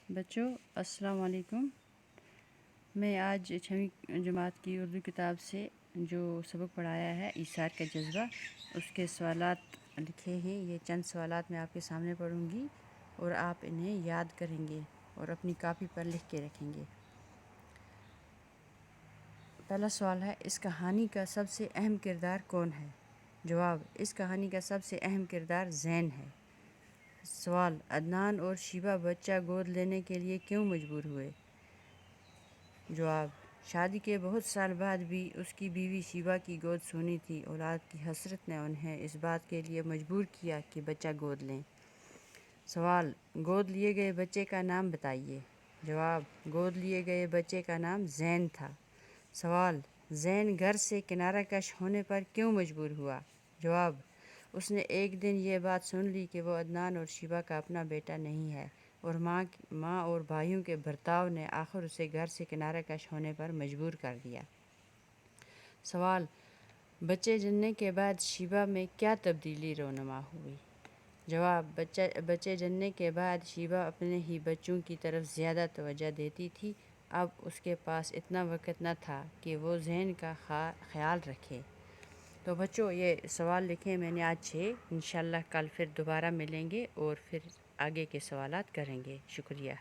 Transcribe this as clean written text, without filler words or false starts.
بچوں السلام علیکم۔ میں آج 6ویں جماعت کی اردو کتاب سے جو سبق پڑھایا ہے ایثار کا جذبہ، اس کے سوالات لکھے ہیں۔ یہ چند سوالات میں آپ کے سامنے پڑھوں گی اور آپ انہیں یاد کریں گے اور اپنی کاپی پر لکھ کے رکھیں گے۔ پہلا سوال ہے، اس کہانی کا سب سے اہم کردار کون ہے؟ جواب، اس کہانی کا سب سے اہم کردار زین ہے۔ سوال، عدنان اور شیبہ بچہ گود لینے کے لیے کیوں مجبور ہوئے؟ جواب، شادی کے بہت سال بعد بھی اس کی بیوی شیبہ کی گود سونی تھی۔ اولاد کی حسرت نے انہیں اس بات کے لیے مجبور کیا کہ بچہ گود لیں۔ سوال، گود لیے گئے بچے کا نام بتائیے۔ جواب، گود لیے گئے بچے کا نام زین تھا۔ سوال، زین گھر سے کنارہ کش ہونے پر کیوں مجبور ہوا؟ جواب، اس نے ایک دن یہ بات سن لی کہ وہ عدنان اور شیبہ کا اپنا بیٹا نہیں ہے، اور ماں اور بھائیوں کے برتاؤ نے آخر اسے گھر سے کنارہ کش ہونے پر مجبور کر دیا۔ سوال، بچے جننے کے بعد شیبہ میں کیا تبدیلی رونما ہوئی؟ جواب، بچے جننے کے بعد شیبہ اپنے ہی بچوں کی طرف زیادہ توجہ دیتی تھی۔ اب اس کے پاس اتنا وقت نہ تھا کہ وہ زین کا خیال رکھے۔ تو بچوں یہ سوال لکھیں میں نے آج 6۔ انشاءاللہ کل پھر دوبارہ ملیں گے اور پھر آگے کے سوالات کریں گے۔ شکریہ۔